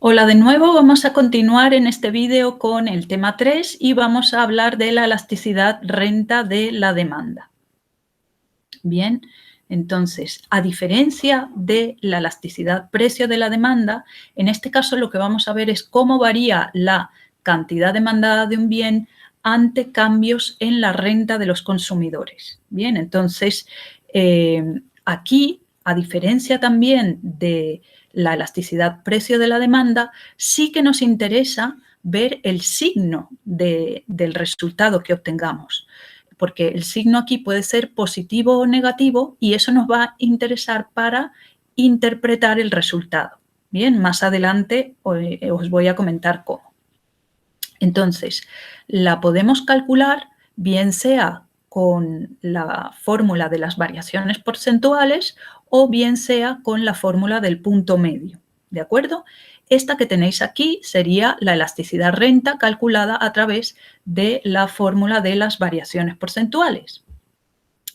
Hola de nuevo, vamos a continuar en este vídeo con el tema 3 y vamos a hablar de la elasticidad renta de la demanda. Bien, entonces, a diferencia de la elasticidad precio de la demanda, en este caso lo que vamos a ver es cómo varía la cantidad demandada de un bien ante cambios en la renta de los consumidores. Bien, entonces, aquí, a diferencia también de la elasticidad precio de la demanda, sí que nos interesa ver el signo del resultado que obtengamos, porque el signo aquí puede ser positivo o negativo y eso nos va a interesar para interpretar el resultado. Bien, más adelante os voy a comentar cómo. Entonces, la podemos calcular bien sea con la fórmula de las variaciones porcentuales o bien sea con la fórmula del punto medio, ¿de acuerdo? Esta que tenéis aquí sería la elasticidad renta calculada a través de la fórmula de las variaciones porcentuales.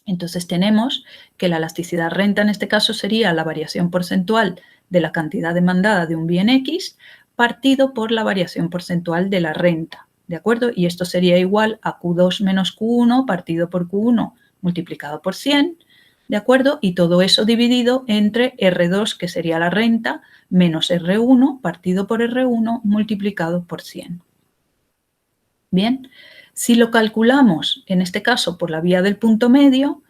Entonces tenemos que la elasticidad renta en este caso sería la variación porcentual de la cantidad demandada de un bien X partido por la variación porcentual de la renta, ¿de acuerdo? Y esto sería igual a Q2 menos Q1 partido por Q1 multiplicado por 100, ¿de acuerdo? Y todo eso dividido entre R2, que sería la renta, menos R1 partido por R1 multiplicado por 100. Bien, si lo calculamos, en este caso por la vía del punto medio,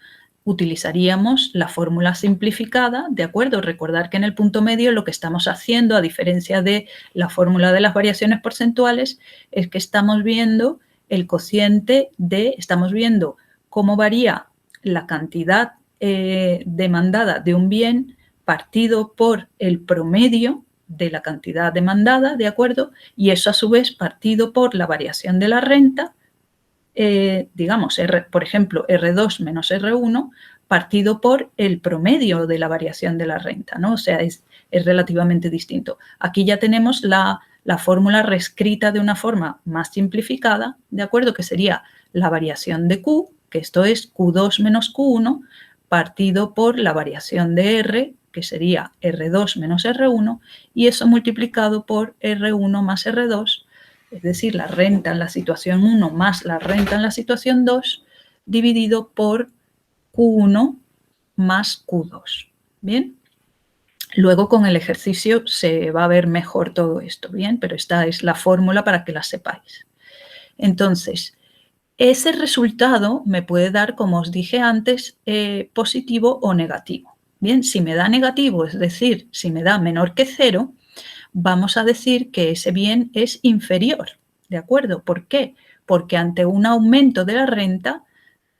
utilizaríamos la fórmula simplificada, ¿de acuerdo? Recordar que en el punto medio lo que estamos haciendo, a diferencia de la fórmula de las variaciones porcentuales, es que estamos viendo el cociente estamos viendo cómo varía la cantidad demandada de un bien partido por el promedio de la cantidad demandada, ¿de acuerdo? Y eso a su vez partido por la variación de la renta, digamos, por ejemplo, R2 menos R1, partido por el promedio de la variación de la renta, ¿no? O sea, es relativamente distinto. Aquí ya tenemos la fórmula reescrita de una forma más simplificada, ¿de acuerdo? Que sería la variación de Q, que esto es Q2 menos Q1, partido por la variación de R, que sería R2 menos R1, y eso multiplicado por R1 más R2, es decir, la renta en la situación 1 más la renta en la situación 2, dividido por Q1 más Q2. ¿Bien? Luego con el ejercicio se va a ver mejor todo esto, ¿bien? Pero esta es la fórmula para que la sepáis. Entonces, ese resultado me puede dar, como os dije antes, positivo o negativo. Bien, si me da negativo, es decir, si me da menor que 0, vamos a decir que ese bien es inferior, ¿de acuerdo? ¿Por qué? Porque ante un aumento de la renta,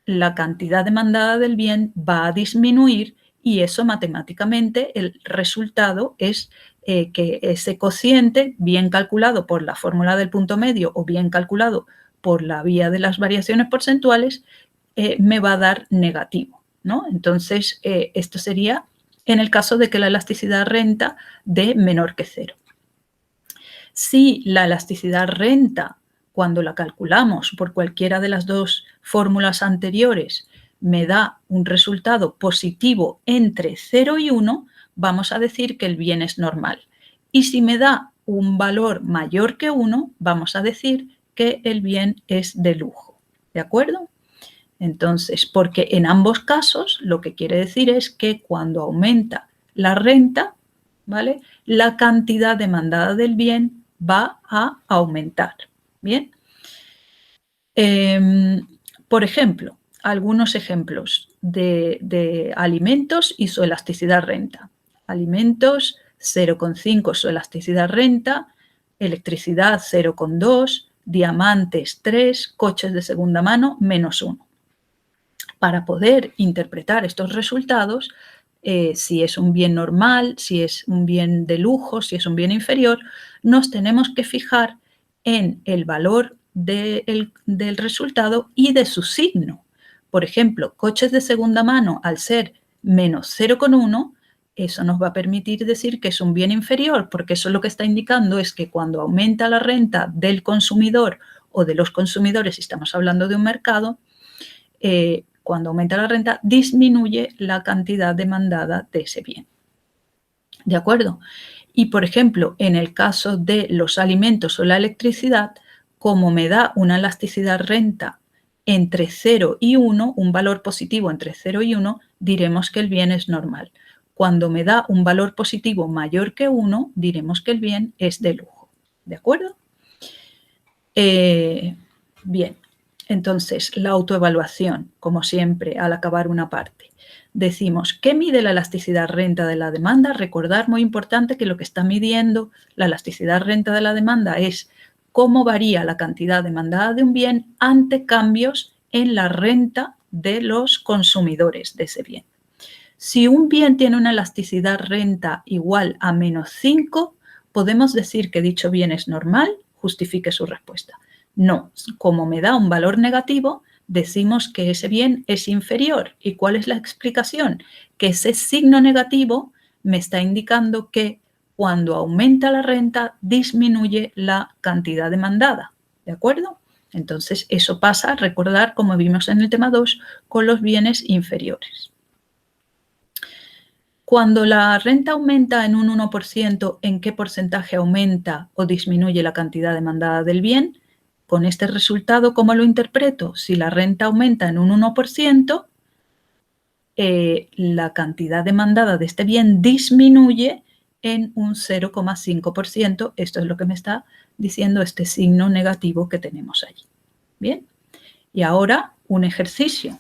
la cantidad demandada del bien va a disminuir y eso matemáticamente el resultado es que ese cociente, bien calculado por la fórmula del punto medio o bien calculado por la vía de las variaciones porcentuales, me va a dar negativo, ¿no? Entonces, esto sería en el caso de que la elasticidad renta dé menor que 0. Si la elasticidad renta, cuando la calculamos por cualquiera de las dos fórmulas anteriores, me da un resultado positivo entre 0 y 1, vamos a decir que el bien es normal. Y si me da un valor mayor que 1, vamos a decir que el bien es de lujo. ¿De acuerdo? Entonces, porque en ambos casos lo que quiere decir es que cuando aumenta la renta, ¿vale? La cantidad demandada del bien va a aumentar. Bien. Por ejemplo, algunos ejemplos de alimentos y su elasticidad renta. Alimentos 0,5 su elasticidad renta, electricidad 0,2, diamantes 3, coches de segunda mano -1. Para poder interpretar estos resultados, si es un bien normal, si es un bien de lujo, si es un bien inferior, nos tenemos que fijar en el valor del resultado y de su signo. Por ejemplo, coches de segunda mano, al ser menos 0,1, eso nos va a permitir decir que es un bien inferior, porque eso lo que está indicando es que cuando aumenta la renta del consumidor o de los consumidores, si estamos hablando de un mercado, cuando aumenta la renta, disminuye la cantidad demandada de ese bien. ¿De acuerdo? Y, por ejemplo, en el caso de los alimentos o la electricidad, como me da una elasticidad renta entre 0 y 1, un valor positivo entre 0 y 1, diremos que el bien es normal. Cuando me da un valor positivo mayor que 1, diremos que el bien es de lujo. ¿De acuerdo? Bien, entonces la autoevaluación, como siempre, al acabar una parte. Decimos, ¿qué mide la elasticidad renta de la demanda? Recordar, muy importante, que lo que está midiendo la elasticidad renta de la demanda es cómo varía la cantidad demandada de un bien ante cambios en la renta de los consumidores de ese bien. Si un bien tiene una elasticidad renta igual a -5, podemos decir que dicho bien es normal, justifique su respuesta. No, como me da un valor negativo, decimos que ese bien es inferior. ¿Y cuál es la explicación? Que ese signo negativo me está indicando que cuando aumenta la renta, disminuye la cantidad demandada. ¿De acuerdo? Entonces, eso pasa a recordar, como vimos en el tema 2, con los bienes inferiores. Cuando la renta aumenta en un 1%, ¿en qué porcentaje aumenta o disminuye la cantidad demandada del bien? Con este resultado, ¿cómo lo interpreto? Si la renta aumenta en un 1%, la cantidad demandada de este bien disminuye en un 0,5%. Esto es lo que me está diciendo este signo negativo que tenemos allí. Bien, y ahora un ejercicio.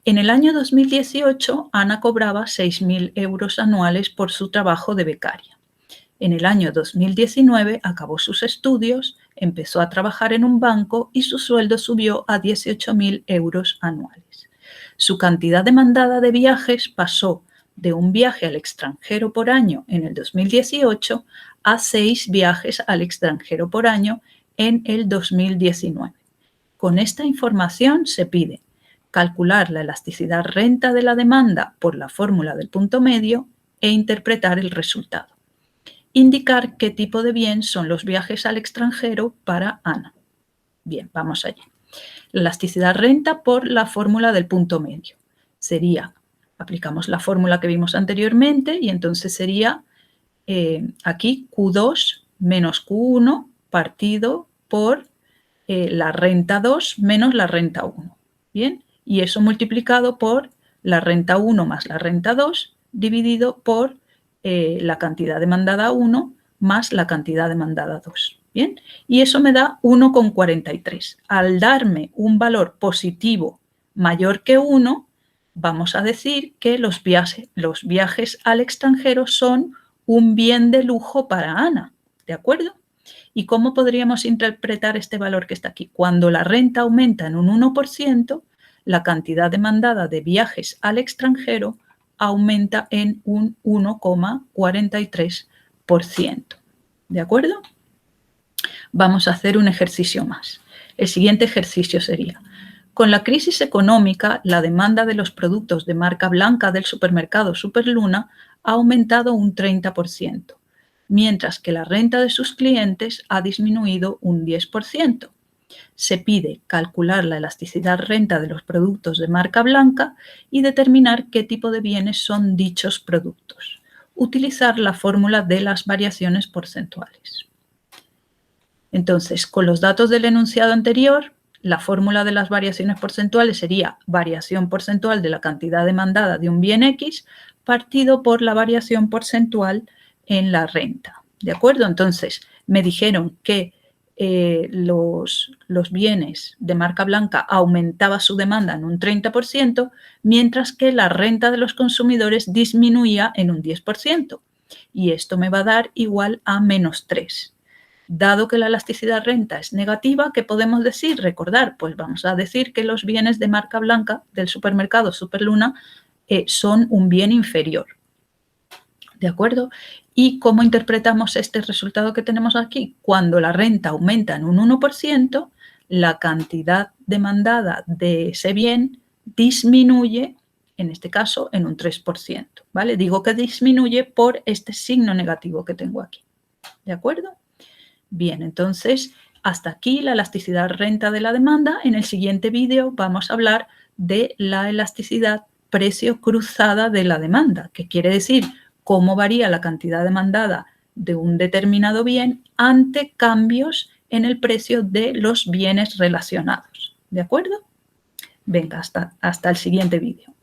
En el año 2018, Ana cobraba 6.000 euros anuales por su trabajo de becaria. En el año 2019 acabó sus estudios, empezó a trabajar en un banco y su sueldo subió a 18.000 euros anuales. Su cantidad demandada de viajes pasó de un viaje al extranjero por año en el 2018 a 6 viajes al extranjero por año en el 2019. Con esta información se pide calcular la elasticidad renta de la demanda por la fórmula del punto medio e interpretar el resultado. Indicar qué tipo de bien son los viajes al extranjero para Ana. Bien, vamos allá. La elasticidad renta por la fórmula del punto medio. Sería, aplicamos la fórmula que vimos anteriormente y entonces sería aquí Q2 menos Q1 partido por la renta 2 menos la renta 1. Bien, y eso multiplicado por la renta 1 más la renta 2 dividido por la cantidad demandada 1 más la cantidad demandada 2. Bien, y eso me da 1,43. Al darme un valor positivo mayor que 1, vamos a decir que los viajes al extranjero son un bien de lujo para Ana. ¿De acuerdo? ¿Y cómo podríamos interpretar este valor que está aquí? Cuando la renta aumenta en un 1%, la cantidad demandada de viajes al extranjero aumenta en un 1,43%. ¿De acuerdo? Vamos a hacer un ejercicio más. El siguiente ejercicio sería: con la crisis económica, la demanda de los productos de marca blanca del supermercado Superluna ha aumentado un 30%, mientras que la renta de sus clientes ha disminuido un 10%. Se pide calcular la elasticidad renta de los productos de marca blanca y determinar qué tipo de bienes son dichos productos. Utilizar la fórmula de las variaciones porcentuales. Entonces, con los datos del enunciado anterior, la fórmula de las variaciones porcentuales sería variación porcentual de la cantidad demandada de un bien X partido por la variación porcentual en la renta. ¿De acuerdo? Entonces, me dijeron que los bienes de marca blanca aumentaba su demanda en un 30%, mientras que la renta de los consumidores disminuía en un 10%. Y esto me va a dar igual a -3. Dado que la elasticidad renta es negativa, ¿qué podemos decir? Recordar, pues vamos a decir que los bienes de marca blanca del supermercado Superluna son un bien inferior. ¿De acuerdo? ¿Y cómo interpretamos este resultado que tenemos aquí? Cuando la renta aumenta en un 1%, la cantidad demandada de ese bien disminuye, en este caso, en un 3%. ¿Vale? Digo que disminuye por este signo negativo que tengo aquí. ¿De acuerdo? Bien, entonces, hasta aquí la elasticidad renta de la demanda. En el siguiente vídeo vamos a hablar de la elasticidad precio cruzada de la demanda, que quiere decir cómo varía la cantidad demandada de un determinado bien ante cambios en el precio de los bienes relacionados. ¿De acuerdo? Venga, hasta el siguiente vídeo.